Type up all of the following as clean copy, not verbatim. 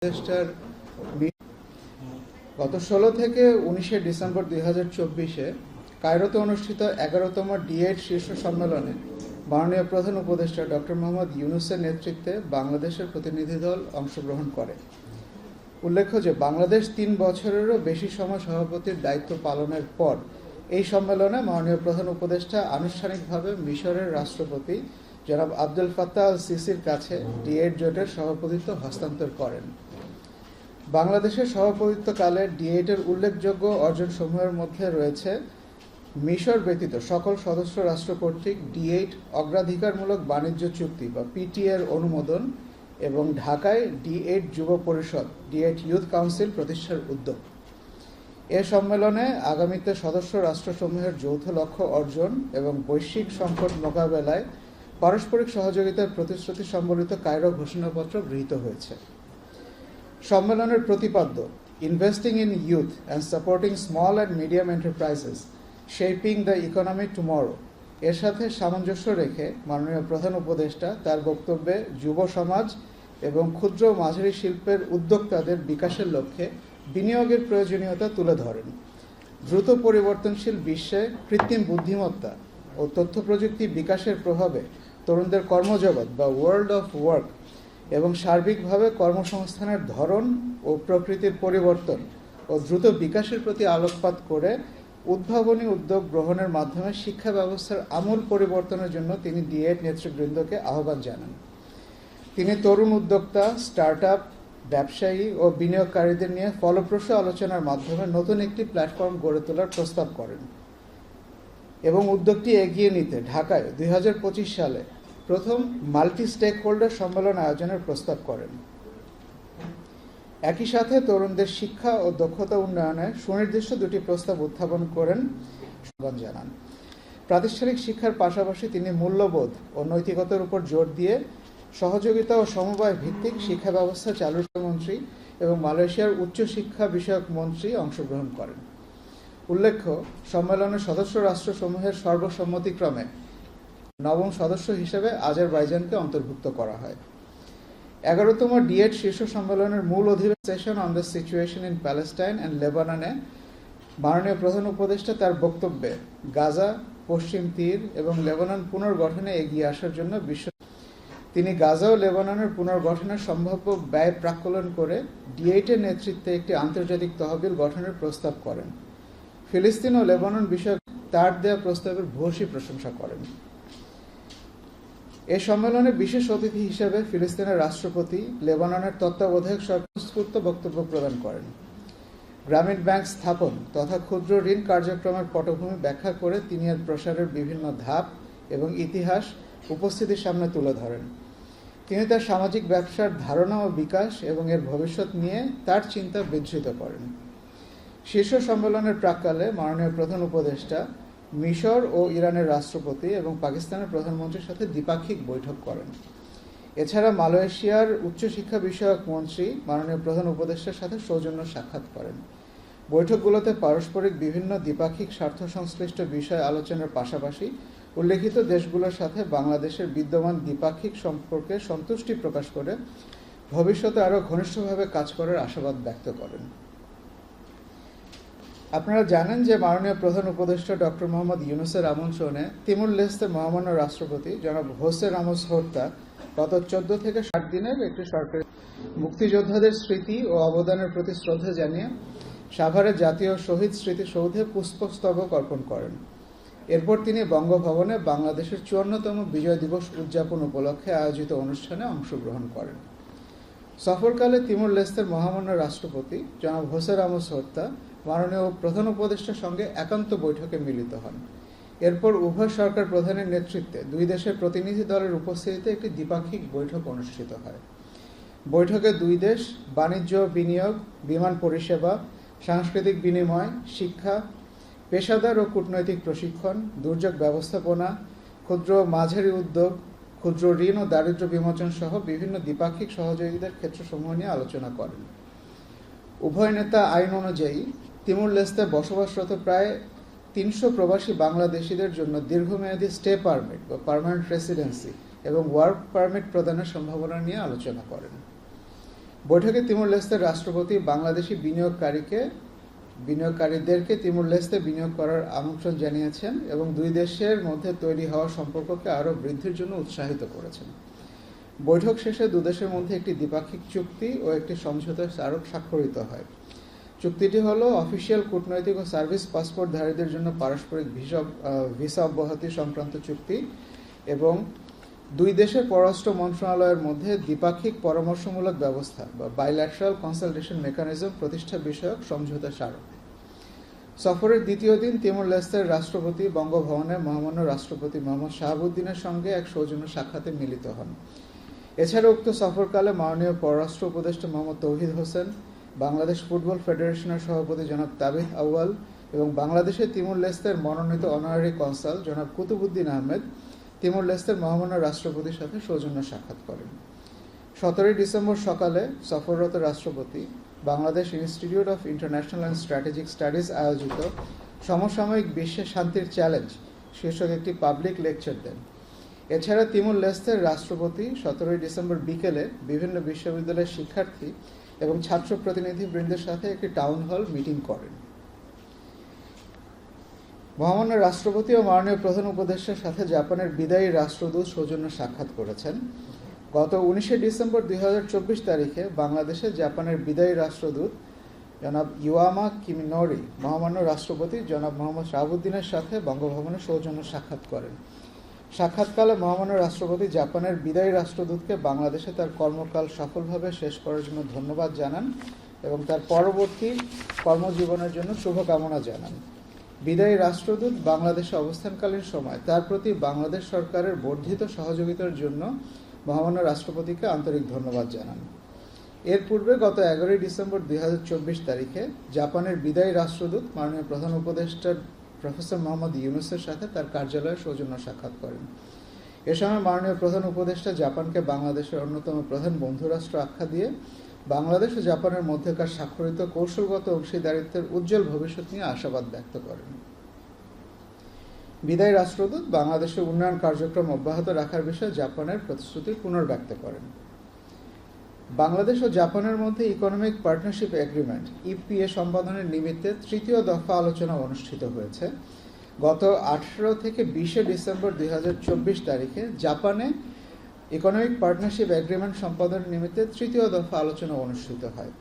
উপদেষ্টার গত 16 থেকে 19 ডিসেম্বর 2024-এ কায়রোতে অনুষ্ঠিত 11তম D8 শীর্ষ সম্মেলনে মাননীয় প্রধান উপদেষ্টা ডক্টর মোহাম্মদ ইউনূসের নেতৃত্বে বাংলাদেশের প্রতিনিধি দল অংশগ্রহণ করে। উল্লেখ্য যে বাংলাদেশ 3 বছরেরও বেশি সময় সভাপতির দায়িত্ব পালনের পর এই সম্মেলনে মাননীয় প্রধান উপদেষ্টা আনুষ্ঠানিকভাবে মিশরের রাষ্ট্রপতি জনাব আব্দুল ফাত্তাহ আল সিসির কাছে D8 জোটের সভাপতিত্ব হস্তান্তর করেন। বাংলাদেশের সভাপতিত্বকালে D8-এর উল্লেখযোগ্য অর্জনসমূহের মধ্যে রয়েছে মিশর ব্যতীত সকল সদস্য রাষ্ট্র কর্তৃক D8 অগ্রাধিকারমূলক বাণিজ্য চুক্তি বা PTA-র অনুমোদন এবং ঢাকায় D8 যুব পরিষদ D8 ইউথ কাউন্সিল প্রতিষ্ঠার উদ্যোগ। এ সম্মেলনে আগামীতে সদস্য রাষ্ট্রসমূহের যৌথ লক্ষ্য অর্জন এবং বৈশ্বিক সংকট মোকাবেলায় পারস্পরিক সহযোগিতার প্রতিশ্রুতি সম্বলিত কায়রো ঘোষণাপত্র গৃহীত হয়েছে। সম্মেলনের প্রতিপাদ্য investing in youth and supporting small and medium enterprises shaping the economy tomorrow এর সাথে সামঞ্জস্য রেখে মাননীয় প্রধান উপদেষ্টা তার বক্তব্যে যুব সমাজ এবং ক্ষুদ্র মাঝারি শিল্পের উদ্যোক্তাদের বিকাশের লক্ষ্যে বিনিয়োগের প্রয়োজনীয়তা তুলে ধরেন। দ্রুত পরিবর্তনশীল বিশ্বে কৃত্রিম বুদ্ধিমত্তা ও তথ্য প্রযুক্তি বিকাশের প্রভাবে তরুণদের কর্মজগৎ বা ওয়ার্ল্ড অফ ওয়ার্ক এবং সার্বিকভাবে কর্মসংস্থানের ধরন ও প্রকৃতির পরিবর্তন ও দ্রুত বিকাশের প্রতি আলোকপাত করে উদ্ভাবনী উদ্যোগ গ্রহণের মাধ্যমে শিক্ষা ব্যবস্থার আমূল পরিবর্তনের জন্য তিনি D8 নেতৃবৃন্দকে আহ্বান জানান। তিনি তরুণ উদ্যোক্তা, স্টার্টআপ, ব্যবসায়ী ও বিনিয়োগকারীদের নিয়ে ফলপ্রসূ আলোচনার মাধ্যমে নতুন একটি প্ল্যাটফর্ম গড়ে তোলার প্রস্তাব করেন এবং উদ্যোগটি এগিয়ে নিতে ঢাকায় 2025 সালে প্রথম মাল্টি স্টেক হোল্ডার সম্মেলন আয়োজনের প্রস্তাব করেন। একই সাথে তরুণদের শিক্ষা ও দক্ষতা উন্নয়নে সুনির্দিষ্ট দুটি প্রস্তাব উত্থাপন করেন জানান। প্রাতিষ্ঠানিক শিক্ষার পাশাপাশি তিনি মূল্যবোধ ও নৈতিকতার উপর জোর দিয়ে সহযোগিতা ও সমবায় ভিত্তিক শিক্ষা ব্যবস্থা চালুর মন্ত্রী এবং মালয়েশিয়ার উচ্চ শিক্ষা বিষয়ক মন্ত্রী অংশগ্রহণ করেন। উল্লেখ্য, সম্মেলনের সদস্য রাষ্ট্রসমূহের সর্বসম্মতিক্রমে নবম সদস্য হিসেবে আজারবাইজানকে অন্তর্ভুক্ত করা হয়। 11তম D8 শীর্ষ সম্মেলনের মূল অধিবেশন on the situation in Palestine and লেবাননে মাননীয় প্রধান উপদেষ্টা তার বক্তব্যে গাজা, পশ্চিম তীর এবং লেবানন পুনর্গঠনে এগিয়ে আসার জন্য তিনি গাজা ও লেবাননের পুনর্গঠনের সম্ভাব্য ব্যয় প্রাক্কলন করে D8-এর নেতৃত্বে একটি আন্তর্জাতিক তহবিল গঠনের প্রস্তাব করেন। ফিলিস্তিন ও লেবানন বিষয়ে তার দেয়া প্রস্তাবের ভূয়সী প্রশংসা করেন। এই সম্মেলনে বিশেষ অতিথি হিসেবে ফিলিস্তিনের রাষ্ট্রপতি লেবাননের তত্ত্বাবধায়ক স্বতঃস্ফূর্ত বক্তব্য প্রদান করেন। গ্রামীণ ব্যাংক স্থাপন তথা ক্ষুদ্র ঋণ কার্যক্রমের পটভূমি ব্যাখ্যা করে তিনি এর প্রসারের বিভিন্ন ধাপ এবং ইতিহাস উপস্থিতির সামনে তুলে ধরেন। তিনি তার সামাজিক ব্যবসার ধারণা ও বিকাশ এবং এর ভবিষ্যৎ নিয়ে তার চিন্তা বিধৃত করেন। শীর্ষ সম্মেলনের প্রাক্কালে মাননীয় প্রধান উপদেষ্টা মিশর ও ইরানের রাষ্ট্রপতি এবং পাকিস্তানের প্রধানমন্ত্রীর সাথে দ্বিপাক্ষিক বৈঠক করেন। এছাড়া মালয়েশিয়ার উচ্চশিক্ষা বিষয়ক মন্ত্রী মাননীয় প্রধান উপদেষ্টার সাথে সৌজন্য সাক্ষাৎ করেন। বৈঠকগুলোতে পারস্পরিক বিভিন্ন দ্বিপাক্ষিক স্বার্থ সংশ্লিষ্ট বিষয় আলোচনার পাশাপাশি উল্লেখিত দেশগুলোর সাথে বাংলাদেশের বিদ্যমান দ্বিপাক্ষিক সম্পর্কে সন্তুষ্টি প্রকাশ করে ভবিষ্যতে আরও ঘনিষ্ঠভাবে কাজ করার আশাবাদ ব্যক্ত করেন। আপনারা জানেন যে মাননীয় প্রধান উপদেষ্টা ডক্টর মোহাম্মদ ইউনূসের আমন্ত্রণে তিমুর লেস্তে মহামান্য রাষ্ট্রপতি জনাব হোসে রামোস হোর্তা গত 14 থেকে 60 দিনের একটি সরকারি মুক্তিযোদ্ধাদের স্মৃতি ও অবদানের প্রতি শ্রদ্ধা জানিয়ে সাভারের জাতীয় শহীদ স্মৃতিসৌধে পুষ্পস্তবক অর্পণ করেন। এরপর তিনি বঙ্গভবনে বাংলাদেশের 54তম বিজয় দিবস উদযাপন উপলক্ষে আয়োজিত অনুষ্ঠানে অংশগ্রহণ করেন। সফরকালে তিমুর লেস্তের মহামান্য রাষ্ট্রপতি জনাব হোসে রামোস হোর্তা মাননীয় প্রধান উপদেষ্টার সঙ্গে একান্ত বৈঠকে মিলিত হন। এরপর উভয় সরকার প্রধানের নেতৃত্বে দুই দেশের প্রতিনিধি দলের উপস্থিতিতে একটি দ্বিপাক্ষিক বৈঠক অনুষ্ঠিত হয়। বৈঠকে দুই দেশ বাণিজ্য, বিনিয়োগ, বিমান পরিষেবা, সাংস্কৃতিক বিনিময়, শিক্ষা, পেশাদার ও কূটনৈতিক প্রশিক্ষণ, দুর্যোগ ব্যবস্থাপনা, ক্ষুদ্র মাঝারি উদ্যোগ, ক্ষুদ্র ঋণ ও দারিদ্র্য বিমোচন সহ বিভিন্ন দ্বিপাক্ষিক সহযোগিতার ক্ষেত্রসমূহ নিয়ে আলোচনা করেন। উভয় নেতা আইন অনুযায়ী তিমুর লেস্তে বসবাসরত প্রায় 300 প্রবাসী বাংলাদেশিদের জন্য দীর্ঘমেয়াদী স্টে পারমিট বা পার্মানেন্ট রেসিডেন্সি এবং ওয়ার্ক পারমিট প্রদানের সম্ভাবনা নিয়ে আলোচনা করেন। বৈঠকে তিমুর লেস্তের রাষ্ট্রপতি বাংলাদেশি বিনিয়োগকারীদেরকে তিমুর লেস্তে বিনিয়োগ করার আমন্ত্রণ জানিয়েছেন এবং দুই দেশের মধ্যে তৈরি হওয়া সম্পর্ককে আরও বৃদ্ধির জন্য উৎসাহিত করেছেন। বৈঠক শেষে দুদেশের মধ্যে একটি দ্বিপাক্ষিক চুক্তি ও একটি সমঝোতা স্মারক স্বাক্ষরিত হয়। চুক্তিটি হল অফিসিয়াল কূটনৈতিক ও সার্ভিস পাসপোর্টধারীদের জন্য পারস্পরিক ভিসা অব্যাহতি সংক্রান্ত চুক্তি এবং দুই দেশের পররাষ্ট্র মন্ত্রণালয়ের মধ্যে দ্বিপাক্ষিক পরামর্শমূলক ব্যবস্থা বা বাইল্যাটারাল কনসালটেশন মেকানিজম প্রতিষ্ঠা বিষয়ক সমঝোতা স্মারক। সফরের দ্বিতীয় দিন তিমুর লেস্তের রাষ্ট্রপতি বঙ্গভবনে মহামান্য রাষ্ট্রপতি মোহাম্মদ শাহাবুদ্দিনের সঙ্গে এক সৌজন্য সাক্ষাতে মিলিত হন। এছাড়া উক্ত সফরকালে মাননীয় পররাষ্ট্র উপদেষ্টা মোহাম্মদ তৌহিদ হোসেন, বাংলাদেশ ফুটবল ফেডারেশনের সভাপতি জনাব তাবিথ আউয়াল এবং বাংলাদেশের তিমুর লেস্তের মনোনীত অনারারি কনসাল জনাব কুতুবুদ্দিন আহমেদ তিমুর লেস্তের মহামান্য রাষ্ট্রপতির সাথে সৌজন্য সাক্ষাৎ করেন। 17 ডিসেম্বর সকালে সফররত রাষ্ট্রপতি Bangladesh institute of international and strategic studies আয়োজিত সমসাময়িক বিশ্বে শান্তির চ্যালেঞ্জ শীর্ষক একটি পাবলিক লেকচার দেন। এছাড়া তিমুর লেস্তের রাষ্ট্রপতি 17 ডিসেম্বর বিকেলে বিভিন্ন বিশ্ববিদ্যালয়ের শিক্ষার্থী এবং ছাত্র প্রতিনিধিবৃন্দের সাথে একটি টাউন হল মিটিং করেন। মহামান্য রাষ্ট্রপতি ও মাননীয় প্রধান উপদেষ্টার সাথে জাপানের বিদায়ী রাষ্ট্রদূত সৌজন্য সাক্ষাৎ করেছেন। গত 19 ডিসেম্বর 2024 তারিখে বাংলাদেশে জাপানের বিদায়ী রাষ্ট্রদূত জনাব ইওয়ামা কিমিনোরি মহামান্য রাষ্ট্রপতি জনাব মোহাম্মদ শাহাবুদ্দিনের সাথে বঙ্গভবনে সৌজন্য সাক্ষাৎ করেন। সাক্ষাৎকালে মহামান্য রাষ্ট্রপতি জাপানের বিদায়ী রাষ্ট্রদূতকে বাংলাদেশে তার কর্মকাল সফলভাবে শেষ করার জন্য ধন্যবাদ জানান এবং তার পরবর্তী কর্মজীবনের জন্য শুভকামনা জানান। বিদায়ী রাষ্ট্রদূত বাংলাদেশে অবস্থানকালীন সময় তার প্রতি বাংলাদেশ সরকারের বর্ধিত সহযোগিতার জন্য মহামান্য রাষ্ট্রপতিকে আন্তরিক ধন্যবাদ জানান। এর পূর্বে গত 11 ডিসেম্বর 2024 তারিখে জাপানের বিদায়ী রাষ্ট্রদূত মাননীয় প্রধান উপদেষ্টা প্রফেসর মোহাম্মদ ইউনুসের সাথে তার কার্যালয়ে সৌজন্য সাক্ষাৎ করেন। এ সময় মাননীয় প্রধান উপদেষ্টা জাপানকে বাংলাদেশের অন্যতম প্রধান বন্ধুরাষ্ট্র আখ্যা দিয়ে বাংলাদেশ ও জাপানের মধ্যকার স্বাক্ষরিত কৌশলগত অংশীদারিত্বের উজ্জ্বল ভবিষ্যৎ নিয়ে আশাবাদ ব্যক্ত করেন। বিদায়ী রাষ্ট্রদূত বাংলাদেশের উন্নয়ন কার্যক্রম অব্যাহত রাখার বিষয়ে জাপানের প্রতিশ্রুতি পুনর্ব্যক্ত করেন। বাংলাদেশ ও জাপানের মধ্যে ইকোনমিক পার্টনারশিপ এগ্রিমেন্ট ইপিএ সম্পাদনের নিমিত্তে তৃতীয় দফা আলোচনা অনুষ্ঠিত হয়েছে। গত 18 থেকে 20 ডিসেম্বর 2024 তারিখে জাপানে ইকোনমিক পার্টনারশিপ এগ্রিমেন্ট সম্পাদনের নিমিত্তে তৃতীয় দফা আলোচনা অনুষ্ঠিত হয়।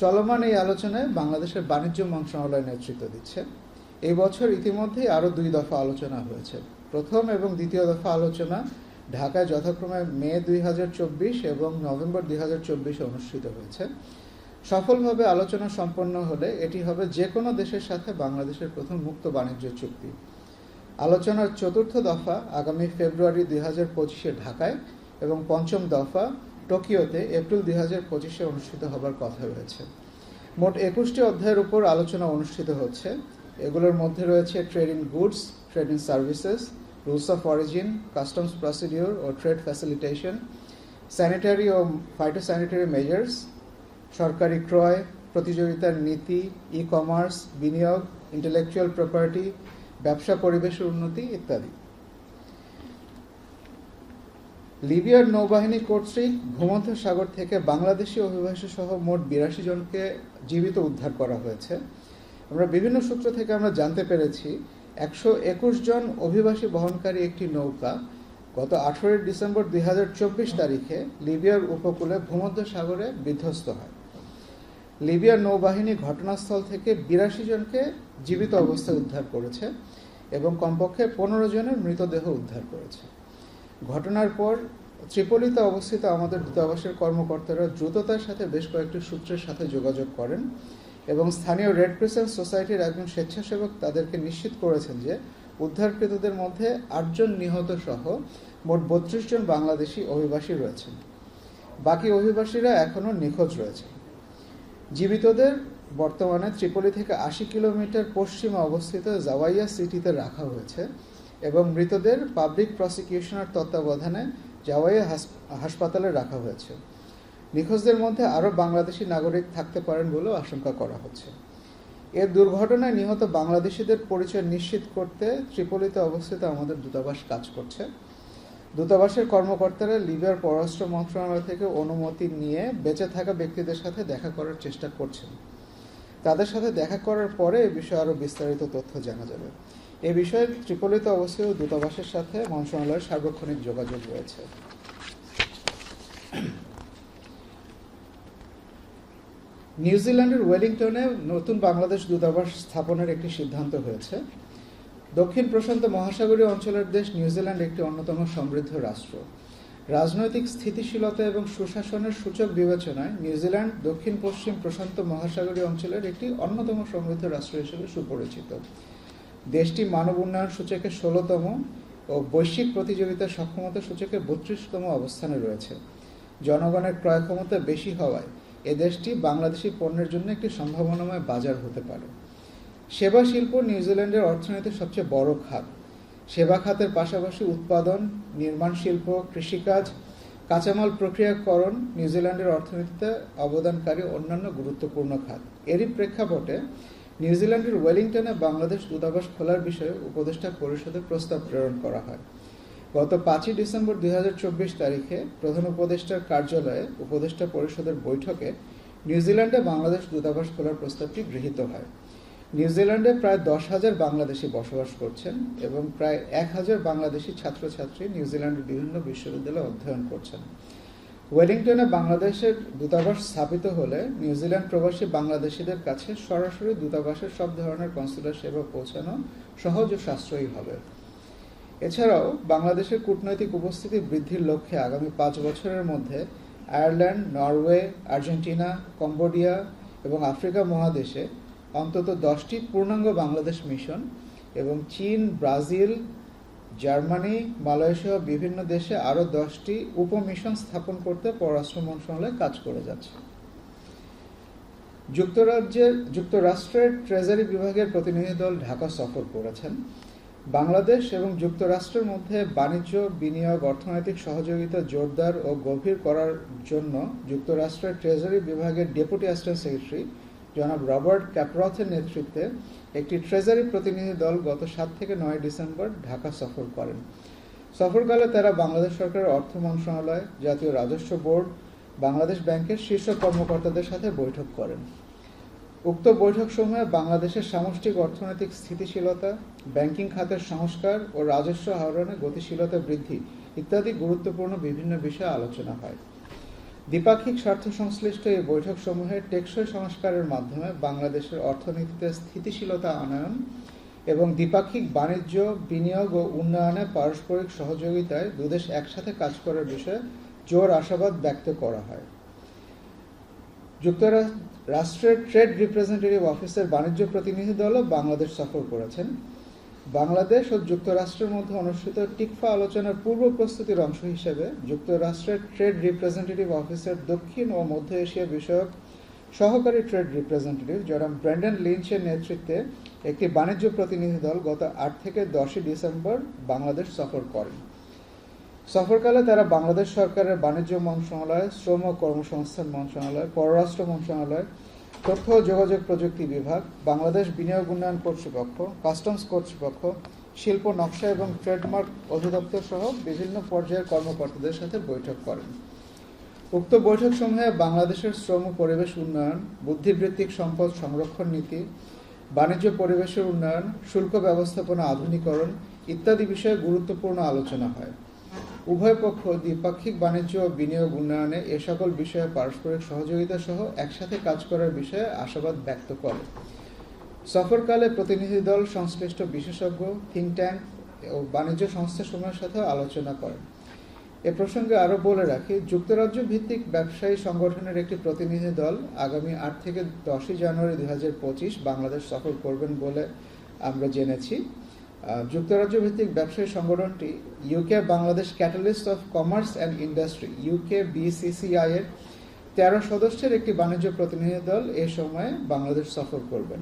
চলমান এই আলোচনায় বাংলাদেশের বাণিজ্য মন্ত্রণালয় নেতৃত্ব দিচ্ছে। এই বছর ইতিমধ্যেই আরও 2 দফা আলোচনা হয়েছে। প্রথম এবং দ্বিতীয় দফা আলোচনা ঢাকায় যথাক্রমে মে 2024 এবং নভেম্বর 2024 অনুষ্ঠিত হয়েছে। সফলভাবে আলোচনা সম্পন্ন হলে এটি হবে যে কোনো দেশের সাথে বাংলাদেশের প্রথম মুক্ত বাণিজ্য চুক্তি। আলোচনার চতুর্থ দফা আগামী ফেব্রুয়ারি 2025 ঢাকায় এবং পঞ্চম দফা টোকিওতে এপ্রিল 2025 অনুষ্ঠিত হবার কথা রয়েছে। মোট 21টি অধ্যায়ের উপর আলোচনা অনুষ্ঠিত হচ্ছে। এগুলোর মধ্যে রয়েছে trade in goods, trade in services, rules of origin, customs procedure ও ট্রেড ফ্যাসিলিটেশন, স্যানিটারি ও ফাইটোস্যানিটারি মেজার্স, সরকারি ক্রয়, প্রতিযোগিতার নীতি, ই কমার্স, বিনিয়োগ, ইন্টেলেকচুয়াল প্রপার্টি, ব্যবসা পরিবেশের উন্নতি ইত্যাদি। লিবিয়ার নৌবাহিনী কর্তৃক ভূমধ্যসাগর থেকে বাংলাদেশি অভিবাসী সহ মোট 82 জনকে জীবিত উদ্ধার করা হয়েছে। আমরা বিভিন্ন সূত্র থেকে আমরা জানতে পেরেছি 121 জন অভিবাসী বহনকারী একটি নৌকা গত 18 ডিসেম্বর 2024 তারিখে লিবিয়ার উপকূলে ভূমধ্যসাগরে বিধ্বস্ত হয়। লিবিয়ার নৌবাহিনী ঘটনাস্থল থেকে 82 জনকে জীবিত অবস্থায় উদ্ধার করেছে এবং কমপক্ষে 15 জনের মৃতদেহ উদ্ধার করেছে। ঘটনার পর ত্রিপোলিতে অবস্থিত আমাদের দূতাবাসের কর্মকর্তারা দ্রুততার সাথে বেশ কয়েকটি সূত্রের সাথে যোগাযোগ করেন এবং স্থানীয় রেড ক্রিসেন্ট সোসাইটির একজন স্বেচ্ছাসেবক তাদেরকে নিশ্চিত করেছেন যে উদ্ধারকৃতদের মধ্যে 8 জন নিহত সহ মোট 32 জন বাংলাদেশি অভিবাসী রয়েছেন। বাকি অভিবাসীরা এখনও নিখোঁজ রয়েছে। জীবিতদের বর্তমানে ত্রিপোলি থেকে 80 কিলোমিটার পশ্চিমে অবস্থিত জাওয়াইয়া সিটিতে রাখা হয়েছে এবং মৃতদের পাবলিক প্রসিকিউশনের তত্ত্বাবধানে জাওয়াইয়া হাসপাতালে রাখা হয়েছে। নিখোঁজদের মধ্যে আরও বাংলাদেশি নাগরিক থাকতে পারেন বলেও আশঙ্কা করা হচ্ছে। এর দুর্ঘটনায় নিহত বাংলাদেশিদের পরিচয় নিশ্চিত করতে ত্রিপোলিতে অবস্থিত আমাদের দূতাবাস কাজ করছে। দূতাবাসের কর্মকর্তারা লিবিয়ার পররাষ্ট্র মন্ত্রণালয় থেকে অনুমতি নিয়ে বেঁচে থাকা ব্যক্তিদের সাথে দেখা করার চেষ্টা করছেন। তাদের সাথে দেখা করার পরে এ বিষয়ে আরও বিস্তারিত তথ্য জানা যাবে। এ বিষয়ে ত্রিপোলিতে অবস্থিত দূতাবাসের সাথে মন্ত্রণালয়ের সার্বক্ষণিক যোগাযোগ রয়েছে। নিউজিল্যান্ডের ওয়েলিংটনে নতুন বাংলাদেশ দূতাবাস স্থাপনের একটি সিদ্ধান্ত হয়েছে। দক্ষিণ প্রশান্ত মহাসাগরীয় অঞ্চলের দেশ নিউজিল্যান্ড একটি অন্যতম সমৃদ্ধ রাষ্ট্র। রাজনৈতিক স্থিতিশীলতা এবং সুশাসনের সূচক বিবেচনায় নিউজিল্যান্ড দক্ষিণ পশ্চিম প্রশান্ত মহাসাগরীয় অঞ্চলের একটি অন্যতম সমৃদ্ধ রাষ্ট্র হিসেবে সুপরিচিত। দেশটি মানব উন্নয়ন সূচকে 16তম ও বৈশ্বিক প্রতিযোগিতা সক্ষমতা সূচকে 32তম অবস্থানে রয়েছে। জনগণের ক্রয় ক্ষমতা বেশি হওয়ায় এ দেশটি বাংলাদেশি পণ্যের জন্য একটি সম্ভাবনাময় বাজার হতে পারে। সেবা শিল্প নিউজিল্যান্ডের অর্থনীতির সবচেয়ে বড় খাত। সেবা খাতের পাশাপাশি উৎপাদন, নির্মাণ শিল্প, কৃষিকাজ, কাঁচামাল প্রক্রিয়াকরণ নিউজিল্যান্ডের অর্থনীতিতে অবদানকারী অন্যান্য গুরুত্বপূর্ণ খাত। এরই প্রেক্ষাপটে নিউজিল্যান্ডের ওয়েলিংটনে বাংলাদেশ দূতাবাস খোলার বিষয়ে উপদেষ্টা পরিষদে প্রস্তাব প্রেরণ করা হয়। গত 5 ডিসেম্বর 2024 তারিখে প্রধান উপদেষ্টার কার্যালয়ে উপদেষ্টা পরিষদের বৈঠকে নিউজিল্যান্ডে বাংলাদেশ দূতাবাস খোলার প্রস্তাবটি গৃহীত হয়। নিউজিল্যান্ডে প্রায় 10,000 বাংলাদেশি বসবাস করছেন এবং প্রায় 1,000 বাংলাদেশি ছাত্রছাত্রী নিউজিল্যান্ডের বিভিন্ন বিশ্ববিদ্যালয়ে অধ্যয়ন করছেন। ওয়েলিংটনে বাংলাদেশের দূতাবাস স্থাপিত হলে নিউজিল্যান্ড প্রবাসী বাংলাদেশিদের কাছে সরাসরি দূতাবাসের সব ধরনের কনসুলার সেবা পৌঁছানো সহজ ও সাশ্রয়ী হবে। এছাড়াও বাংলাদেশের কূটনৈতিক উপস্থিতি বৃদ্ধির লক্ষ্যে আগামী 5 বছরের মধ্যে আয়ারল্যান্ড, নরওয়ে, আর্জেন্টিনা, কম্বোডিয়া এবং আফ্রিকা মহাদেশে অন্তত 10টি পূর্ণাঙ্গ বাংলাদেশ মিশন এবং চীন, ব্রাজিল, জার্মানি, মালয়েশিয়া বিভিন্ন দেশে আরও 10টি উপমিশন স্থাপন করতে পররাষ্ট্র মন্ত্রণালয় কাজ করে যাচ্ছে। যুক্তরাষ্ট্রের ট্রেজারি বিভাগের প্রতিনিধি দল ঢাকা সফর করেছেন। বাংলাদেশ এবং যুক্তরাষ্ট্রের মধ্যে বাণিজ্য, বিনিয়োগ, অর্থনৈতিক সহযোগিতা জোরদার ও গভীর করার জন্য যুক্তরাষ্ট্রের ট্রেজারি বিভাগের ডেপুটি অ্যাসিস্ট্যান্ট সেক্রেটারি জনাব রবার্ট ক্যাপরথের নেতৃত্বে একটি ট্রেজারি প্রতিনিধি দল গত 7 থেকে 9 ডিসেম্বর ঢাকা সফর করেন। সফরকালে তারা বাংলাদেশ সরকারের অর্থ মন্ত্রণালয়, জাতীয় রাজস্ব বোর্ড, বাংলাদেশ ব্যাংকের শীর্ষ কর্মকর্তাদের সাথে বৈঠক করেন। উক্ত বৈঠক সমূহে বাংলাদেশের সামষ্টিক অর্থনৈতিক স্থিতিশীলতা, ব্যাংকিং খাতের সংস্কার ও রাজস্ব আহরণে গতিশীলতা বৃদ্ধি ইত্যাদি গুরুত্বপূর্ণ বিভিন্ন বিষয়ে আলোচনা হয়। দ্বিপাক্ষিক স্বার্থ সংশ্লিষ্ট এই বৈঠক সমূহে টেকসই সংস্কারের মাধ্যমে বাংলাদেশের অর্থনীতিতে স্থিতিশীলতা আনয়ন এবং দ্বিপাক্ষিক বাণিজ্য, বিনিয়োগ ও উন্নয়নে পারস্পরিক সহযোগিতায় দুদেশ একসাথে কাজ করার বিষয়ে জোর আশাবাদ ব্যক্ত করা হয়। যুক্তরাষ্ট্রের ট্রেড রিপ্রেজেন্টেটিভ অফিসের বাণিজ্য প্রতিনিধি দলও বাংলাদেশ সফর করেছেন। বাংলাদেশ ও যুক্তরাষ্ট্রের মধ্যে অনুষ্ঠিত টিকফা আলোচনার পূর্ব প্রস্তুতির অংশ হিসেবে যুক্তরাষ্ট্রের ট্রেড রিপ্রেজেন্টেটিভ অফিসের দক্ষিণ ও মধ্য এশিয়া বিষয়ক সহকারী ট্রেড রিপ্রেজেন্টেটিভ জনাব ব্র্যান্ডন লিঞ্চের নেতৃত্বে একটি বাণিজ্য প্রতিনিধি দল গত 8 থেকে 10 ডিসেম্বর বাংলাদেশ সফর করেন। সফরকালে তারা বাংলাদেশ সরকারের বাণিজ্য মন্ত্রণালয়, শ্রম ও কর্মসংস্থান মন্ত্রণালয়, পররাষ্ট্র মন্ত্রণালয়, তথ্য ও যোগাযোগ প্রযুক্তি বিভাগ, বাংলাদেশ বিনিয়োগ উন্নয়ন কর্তৃপক্ষ, কাস্টমস কর্তৃপক্ষ, শিল্প নকশা এবং ট্রেডমার্ক অধিদপ্তর সহ বিভিন্ন পর্যায়ের কর্মকর্তাদের সাথে বৈঠক করেন। উক্ত বৈঠক সমূহে বাংলাদেশের শ্রম পরিবেশ উন্নয়ন, বুদ্ধিবৃত্তিক সম্পদ সংরক্ষণ নীতি, বাণিজ্য পরিবেশের উন্নয়ন, শুল্ক ব্যবস্থাপনা আধুনিকরণ ইত্যাদি বিষয়ে গুরুত্বপূর্ণ আলোচনা হয়। উভয় পক্ষ দ্বিপাক্ষিক বাণিজ্য ও বিনিয়োগ উন্নয়নে এ সকল বিষয়ে পারস্পরিক সহযোগিতা সহ একসাথে কাজ করার বিষয়ে আশাবাদ ব্যক্ত করে। সফরকালে প্রতিনিধি দল সংশ্লিষ্ট বিশেষজ্ঞ, থিঙ্ক ট্যাঙ্ক ও বাণিজ্য সংস্থাসমূহের সাথে আলোচনা করেন। এ প্রসঙ্গে আরও বলে রাখি, যুক্তরাজ্য ভিত্তিক ব্যবসায়ী সংগঠনের একটি প্রতিনিধি দল আগামী 8 থেকে 10 জানুয়ারি 2025 বাংলাদেশ সফর করবেন বলে আমরা জেনেছি। যুক্তরাজ্য ভিত্তিক ব্যবসায়ী সংগঠনটি UK Bangladesh catalyst of commerce and industry UKBCCI এর 13 সদস্যের একটি বাণিজ্য প্রতিনিধি দল এ সময়ে বাংলাদেশ সফর করবেন।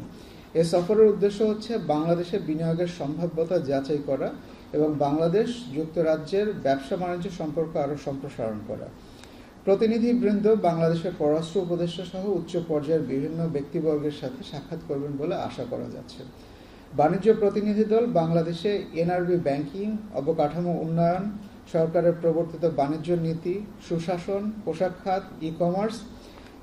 এ সফরের উদ্দেশ্য হচ্ছে বাংলাদেশে বিনিয়োগের সম্ভাব্যতা যাচাই করা এবং বাংলাদেশ যুক্তরাজ্যের ব্যবসা বাণিজ্য সম্পর্ক আরও সম্প্রসারণ করা। প্রতিনিধিবৃন্দ বাংলাদেশের পররাষ্ট্র উপদেষ্টা সহ উচ্চ পর্যায়ের বিভিন্ন ব্যক্তিবর্গের সাথে সাক্ষাৎ করবেন বলে আশা করা যাচ্ছে। বাণিজ্য প্রতিনিধি দল বাংলাদেশে NRB ব্যাংকিং, অবকাঠামো উন্নয়ন, সরকারের প্রবর্তিত বাণিজ্য নীতি, সুশাসন, পোশাক খাত, ই-কমার্স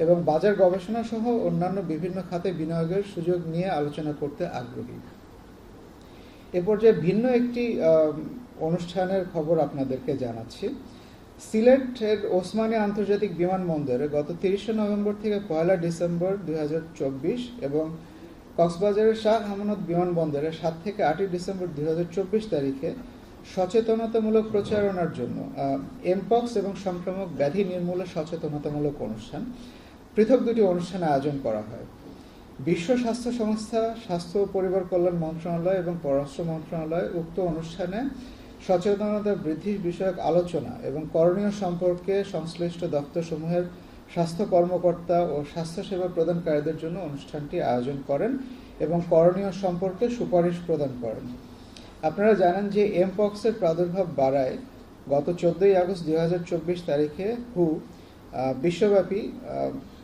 এবং বাজার গবেষণা সহ অন্যান্য বিভিন্ন খাতে বিনিয়োগের সুযোগ নিয়ে আলোচনা করতে আগ্রহী। এ পর্যায়ে ভিন্ন একটি অনুষ্ঠানের খবর আপনাদেরকে জানাচ্ছি। সিলেটের ওসমানী আন্তর্জাতিক বিমানবন্দরে গত 30 নভেম্বর থেকে 1 ডিসেম্বর 2024 এবং কক্সবাজারের শাহ আমানত বিমানবন্দরে 7 থেকে 8 ডিসেম্বর 2024 তারিখে সচেতনতামূলক প্রচারণার জন্য এমপক্স এবং সংক্রামক ব্যাধি নির্মূলে সচেতনতামূলক অনুষ্ঠান, পৃথক দুটি অনুষ্ঠান আয়োজন করা হয়। বিশ্ব স্বাস্থ্য সংস্থা, স্বাস্থ্য ও পরিবার কল্যাণ মন্ত্রণালয় এবং পররাষ্ট্র মন্ত্রণালয় উক্ত অনুষ্ঠানে সচেতনতা বৃদ্ধি বিষয়ক আলোচনা এবং করণীয় সম্পর্কে সংশ্লিষ্ট দপ্তরসমূহের স্বাস্থ্য কর্মকর্তা ও স্বাস্থ্যসেবা প্রদানকারীদের জন্য অনুষ্ঠানটি আয়োজন করেন এবং করণীয় সম্পর্কে সুপারিশ প্রদান করেন। আপনারা জানেন যে এমপক্সের প্রাদুর্ভাব বাড়ায় গত 14 আগস্ট 2024 তারিখে বিশ্বব্যাপী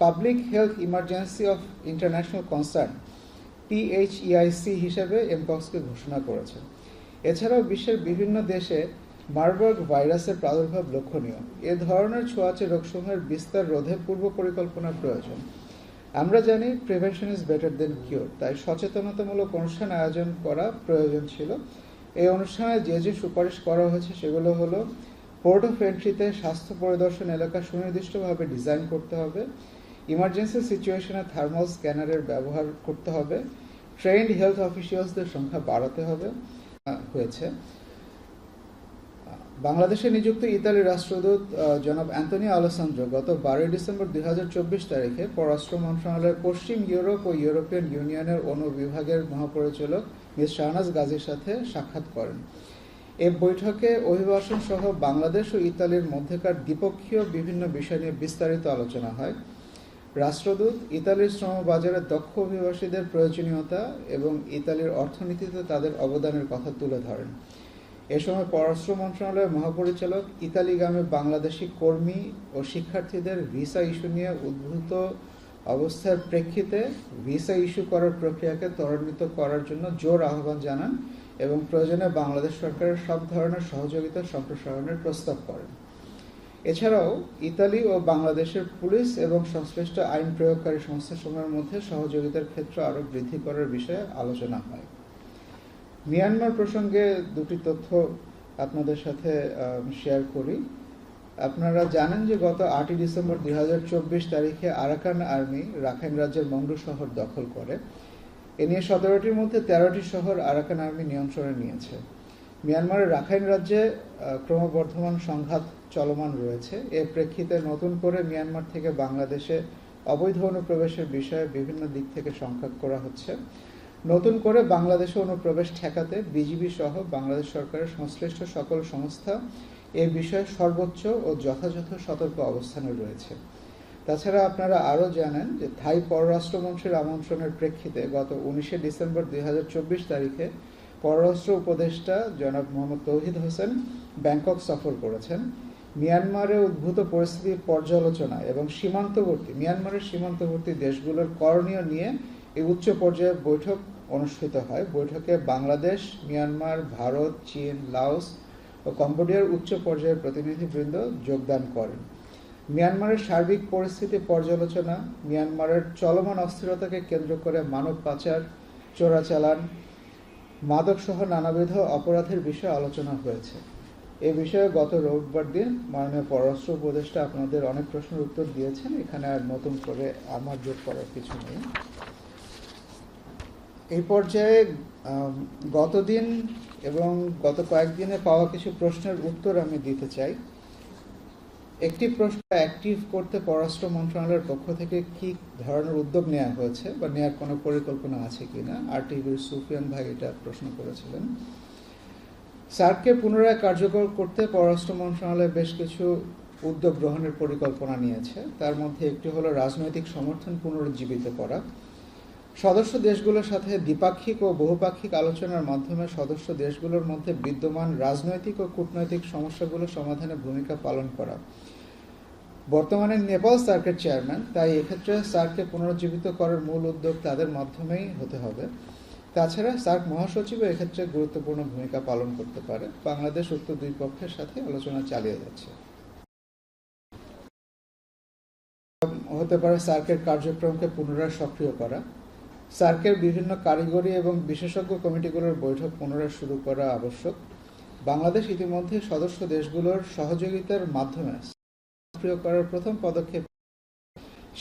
public health emergency of international concern PHEIC হিসেবে এমপক্সকে ঘোষণা করেছে। এছাড়াও বিশ্বের বিভিন্ন দেশে মারবার্গ ভাইরাসের প্রাদুর্ভাব লক্ষণীয়। এ ধরনের ছোঁয়াচে রোগসমূহের বিস্তার রোধে পূর্ব পরিকল্পনার প্রয়োজন। আমরা জানি prevention is better then cure, তাই সচেতনতামূলক অনুষ্ঠান আয়োজন করা প্রয়োজন ছিল। এই অনুষ্ঠানে যে যে সুপারিশ করা হয়েছে সেগুলো হলো: পোর্ট অফ এন্ট্রিতে স্বাস্থ্য পরিদর্শন এলাকা সুনির্দিষ্টভাবে ডিজাইন করতে হবে, ইমার্জেন্সি সিচুয়েশনে থার্মাল স্ক্যানারের ব্যবহার করতে হবে, ট্রেন্ড হেলথ অফিসিয়ালসদের সংখ্যা বাড়াতে হবে হয়েছে। বাংলাদেশে নিযুক্ত ইতালির রাষ্ট্রদূত জনাব অ্যান্তোনিও আলেসান্দ্রো গত 12 ডিসেম্বর 2024 তারিখে পররাষ্ট্র মন্ত্রণালয়ের পশ্চিম ইউরোপ ও ইউরোপিয়ান ইউনিয়নের অনুবিভাগের মহাপরিচালক মিস শাহনাজ গাজীর সাথে সাক্ষাৎ করেন। এ বৈঠকে অভিবাসন সহ বাংলাদেশ ও ইতালির মধ্যকার দ্বিপক্ষীয় বিভিন্ন বিষয় নিয়ে বিস্তারিত আলোচনা হয়। রাষ্ট্রদূত ইতালির শ্রমবাজারে দক্ষ অভিবাসীদের প্রয়োজনীয়তা এবং ইতালির অর্থনীতিতে তাদের অবদানের কথা তুলে ধরেন। এ সময় পররাষ্ট্র মন্ত্রণালয়ের মহাপরিচালক ইতালিগামী বাংলাদেশি কর্মী ও শিক্ষার্থীদের ভিসা ইস্যু নিয়ে উদ্ভূত অবস্থার প্রেক্ষিতে ভিসা ইস্যু করার প্রক্রিয়াকে ত্বরান্বিত করার জন্য জোর আহ্বান জানান এবং প্রয়োজনে বাংলাদেশ সরকারের সব ধরনের সহযোগিতা সম্প্রসারণের প্রস্তাব করেন। এছাড়াও ইতালি ও বাংলাদেশের পুলিশ এবং সংশ্লিষ্ট আইন প্রয়োগকারী সংস্থাসমূহের মধ্যে সহযোগিতার ক্ষেত্র আরও বৃদ্ধি করার বিষয়ে আলোচনা হয়। মিয়ানমার প্রসঙ্গে দুটি তথ্য আপনাদের সাথে শেয়ার করি। আপনারা জানেন যে গত 8 ডিসেম্বর 2024 তারিখে আরাকান আর্মি রাখাইন রাজ্যের মংডু শহর দখল করে। এ নিয়ে 17টির মধ্যে 13টি শহর আরাকান আর্মি নিয়ন্ত্রণে নিয়েছে। মিয়ানমারের রাখাইন রাজ্যে ক্রমবর্ধমান সংঘাত চলমান রয়েছে। এর প্রেক্ষিতে নতুন করে মিয়ানমার থেকে বাংলাদেশে অবৈধ অনুপ্রবেশের বিষয়ে বিভিন্ন দিক থেকে সংখ্যা করা হচ্ছে। নতুন করে বাংলাদেশে অনুপ্রবেশ ঠেকাতে বিজিবি সহ বাংলাদেশ সরকারের সংশ্লিষ্ট সকল সংস্থা এ বিষয়ে সর্বোচ্চ ও যথাযথ সতর্ক অবস্থানে রয়েছে। তাছাড়া আপনারা আরও জানেন যে থাই পররাষ্ট্রমন্ত্রীর আমন্ত্রণের প্রেক্ষিতে গত 19 ডিসেম্বর 2024 তারিখে পররাষ্ট্র উপদেষ্টা জনাব মোহাম্মদ তৌহিদ হোসেন ব্যাংকক সফর করেছেন। মিয়ানমারে উদ্ভূত পরিস্থিতি পর্যালোচনা এবং মিয়ানমারের সীমান্তবর্তী দেশগুলোর করণীয় নিয়ে এই উচ্চ পর্যায়ের বৈঠক অনুষ্ঠিত হয়। বৈঠকে বাংলাদেশ, মিয়ানমার, ভারত, চীন, লাওস ও কম্বোডিয়ার উচ্চ পর্যায়ের প্রতিনিধিবৃন্দ যোগদান করেন। মিয়ানমারের সার্বিক পরিস্থিতি পর্যালোচনা, মিয়ানমারের চলমান অস্থিরতাকে কেন্দ্র করে মানব পাচার, চোরাচালান, মাদকসহ নানাবিধ অপরাধের বিষয়ে আলোচনা হয়েছে। এ বিষয়ে গত রোববার দিন মাননীয় পররাষ্ট্র উপদেষ্টা আপনাদের অনেক প্রশ্নের উত্তর দিয়েছেন। এখানে আর নতুন করে আমার যোগ করার কিছু নেই। এই পর্যায়ে গতদিন এবং গত কয়েকদিনে পাওয়া কিছু প্রশ্নের উত্তর আমি দিতে চাই। একটি প্রশ্ন অ্যাক্টিভ করতে পররাষ্ট্র মন্ত্রণালয়ের পক্ষ থেকে কি ধরনের উদ্যোগ নেওয়া হয়েছে বা নেওয়ার কোনো পরিকল্পনা আছে কিনা, RTVর সুফিয়ান ভাই এটা প্রশ্ন করেছিলেন। সার্ককে পুনরায় কার্যকর করতে পররাষ্ট্র মন্ত্রণালয় বেশ কিছু উদ্যোগ গ্রহণের পরিকল্পনা নিয়েছে। তার মধ্যে একটি হলো রাজনৈতিক সমর্থন পুনরুজ্জীবিত করা। সদস্য দেশগুলোর সাথে দ্বিপাক্ষিক ও বহুপাক্ষিক আলোচনার মাধ্যমে সদস্য দেশগুলোর মধ্যে বিদ্যমান রাজনৈতিক ও কূটনৈতিক সমস্যাগুলো সমাধানে ভূমিকা পালন করা। বর্তমানে নেপাল সার্কের চেয়ারম্যান, তাই এক্ষেত্রে সার্ককে পুনরুজ্জীবিত করার মূল উদ্যোগ তাদের মাধ্যমেই হতে হবে। তাছাড়া সার্ক মহাসচিবও এক্ষেত্রে গুরুত্বপূর্ণ ভূমিকা পালন করতে পারে। বাংলাদেশ উক্ত দুই পক্ষের সাথে আলোচনা চালিয়ে যাচ্ছে। হতে পারে সার্কের কার্যক্রমকে পুনরায় সক্রিয় করা, সার্কের বিভিন্ন কারিগরি এবং বিশেষজ্ঞ কমিটিগুলোর বৈঠক পুনরায় শুরু করা আবশ্যক। বাংলাদেশ ইতিমধ্যে সদস্য দেশগুলোর সহযোগিতার মাধ্যমে সক্রিয় করার প্রথম পদক্ষেপ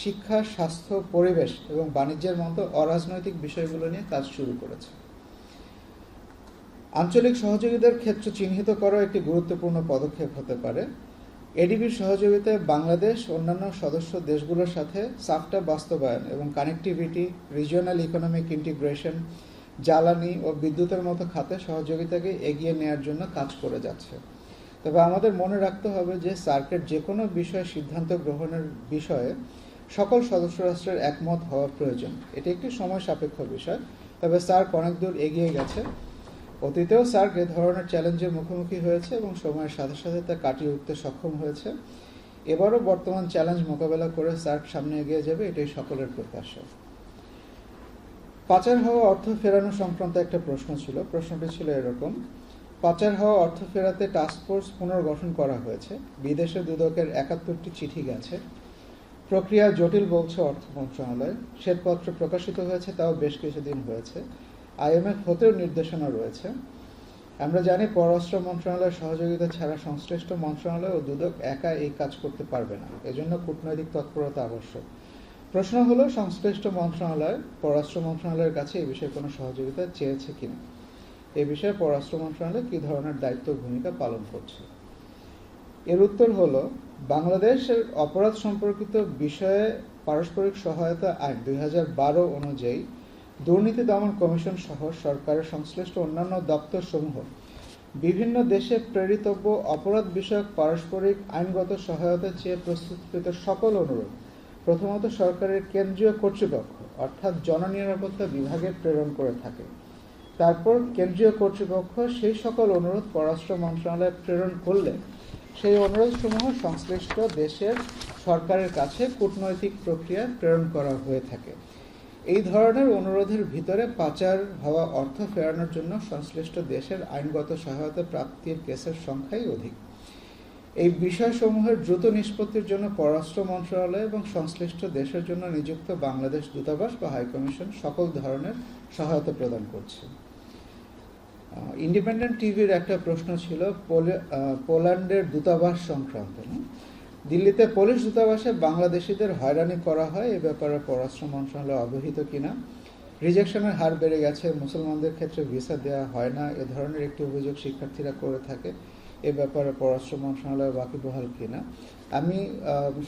শিক্ষা, স্বাস্থ্য, পরিবেশ এবং বাণিজ্যের মতো অরাজনৈতিক বিষয়গুলো নিয়ে কাজ শুরু করেছে। আঞ্চলিক সহযোগিতার ক্ষেত্র চিহ্নিত করা একটি গুরুত্বপূর্ণ পদক্ষেপ হতে পারে। এডিবির সহযোগিতায় বাংলাদেশ অন্যান্য সদস্য দেশগুলোর সাথে সাফটা বাস্তবায়ন এবং কানেক্টিভিটি, রিজিওনাল ইকোনমিক ইন্টিগ্রেশন, জ্বালানি ও বিদ্যুতের মতো খাতে সহযোগিতাকে এগিয়ে নেওয়ার জন্য কাজ করে যাচ্ছে। তবে আমাদের মনে রাখতে হবে যে সার্কের যে কোনো বিষয়ে সিদ্ধান্ত গ্রহণের বিষয়ে সকল সদস্য রাষ্ট্রের একমত হওয়া প্রয়োজন। এটি একটি সময় সাপেক্ষ বিষয়, তবে সার্ক অনেক দূর এগিয়ে গেছে। অতীতেও সার্ক এ ধরনের চ্যালেঞ্জের মুখোমুখি হয়েছে এবং সময়ের সাথে সাথে তা কাটিয়ে উঠতে সক্ষম হয়েছে। এবারও বর্তমান চ্যালেঞ্জ মোকাবেলা করে সার্ক সামনে এগিয়ে যাবে, এটাই সকলের প্রত্যাশা। পাচার হওয়া অর্থ ফেরানো সংক্রান্ত একটা প্রশ্ন ছিল। প্রশ্নটি ছিল এরকম: পাচার হওয়া অর্থ ফেরাতে টাস্কফোর্স পুনর্গঠন করা হয়েছে, বিদেশে দুদকের ৭১টি চিঠি গেছে, প্রক্রিয়া জটিল বলছে অর্থ মন্ত্রণালয়, শ্বেতপত্র প্রকাশিত হয়েছে, তাও বেশ কিছুদিন হয়েছে, IMF হতেও নির্দেশনা রয়েছে। আমরা জানি পররাষ্ট্র মন্ত্রণালয়ের সহযোগিতা ছাড়া সংশ্লিষ্ট মন্ত্রণালয় ও দুদক একা এই কাজ করতে পারবে না, এজন্য কূটনৈতিক তৎপরতা আবশ্যক। প্রশ্ন হলো, সংশ্লিষ্ট মন্ত্রণালয় পররাষ্ট্র মন্ত্রণালয়ের কাছে এই বিষয়ে কোনো সহযোগিতা চেয়েছে কিনা, এ বিষয়ে পররাষ্ট্র মন্ত্রণালয় কী ধরনের দায়িত্ব ভূমিকা পালন করছে। এর উত্তর হলো, বাংলাদেশের অপরাধ সম্পর্কিত বিষয়ে পারস্পরিক সহায়তা আইন ২০১২ অনুযায়ী দুর্নীতি দমন কমিশন সহ সরকারের সংশ্লিষ্ট অন্যান্য দপ্তরসমূহ বিভিন্ন দেশে প্রেরিতব্য অপরাধ বিষয়ক পারস্পরিক আইনগত সহায়তা চেয়ে প্রস্তুতকৃত সকল অনুরোধ প্রথমত সরকারের কেন্দ্রীয় কর্তৃপক্ষ অর্থাৎ জননিরাপত্তা বিভাগে প্রেরণ করে থাকে। তারপর কেন্দ্রীয় কর্তৃপক্ষ সেই সকল অনুরোধ পররাষ্ট্র মন্ত্রণালয়ে প্রেরণ করলে সেই অনুরোধসমূহ সংশ্লিষ্ট দেশের সরকারের কাছে কূটনৈতিক প্রক্রিয়ায় প্রেরণ করা হয়ে থাকে। এই ধরনের অনুরোধের ভিতরে পাচার হওয়া অর্থ ফেরানোর জন্য সংশ্লিষ্ট দেশের আইনগত সহায়তা প্রাপ্তির কেসের সংখ্যাই অধিক। এই বিষয়সমূহের দ্রুত নিষ্পত্তির জন্য পররাষ্ট্র মন্ত্রণালয় এবং সংশ্লিষ্ট দেশের জন্য নিযুক্ত বাংলাদেশ দূতাবাস বা হাইকমিশন সকল ধরনের সহায়তা প্রদান করছে। ইন্ডিপেন্ডেন্ট টিভির একটা প্রশ্ন ছিল পোল্যান্ডের দূতাবাস সংক্রান্ত। দিল্লিতে পুলিশ দূতাবাসে বাংলাদেশিদের হয়রানি করা হয়, এ ব্যাপারে পররাষ্ট্র মন্ত্রণালয় অবহিত কিনা, রিজেকশনের হার বেড়ে গেছে, মুসলমানদের ক্ষেত্রে ভিসা দেওয়া হয় না, এ ধরনের একটি অভিযোগ শিক্ষার্থীরা করে থাকে, এ ব্যাপারে পররাষ্ট্র মন্ত্রণালয় ওয়াকিবহাল কিনা। আমি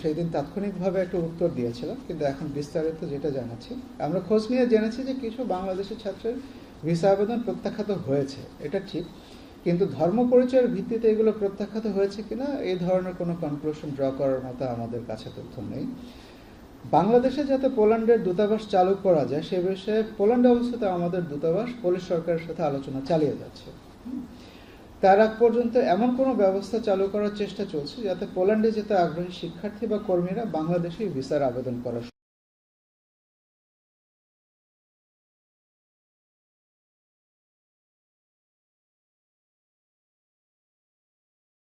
সেই দিন তাৎক্ষণিকভাবে একটা উত্তর দিয়েছিলাম, কিন্তু এখন বিস্তারিত যেটা জানাচ্ছি, আমরা খোঁজ নিয়ে জেনেছি যে কিছু বাংলাদেশি ছাত্রের ভিসা আবেদন প্রত্যাখ্যাত হয়েছে, এটা ঠিক, কিন্তু ধর্ম পরিচয়ের ভিত্তিতে এগুলো প্রত্যাখ্যাত হয়েছে কিনা এই ধরনের কোনো কনক্লুশন ড্র করার মতো আমাদের কাছে তথ্য নেই। বাংলাদেশে যাতে পোল্যান্ডের দূতাবাস চালু করা যায় সে বিষয়ে পোল্যান্ডে অবস্থিত আমাদের দূতাবাস পোলিশ সরকারের সাথে আলোচনা চালিয়ে যাচ্ছে। তার আগ পর্যন্ত এমন কোনো ব্যবস্থা চালু করার চেষ্টা চলছে যাতে পোল্যান্ডে যেতে আগ্রহী শিক্ষার্থী বা কর্মীরা বাংলাদেশে ভিসার আবেদন করা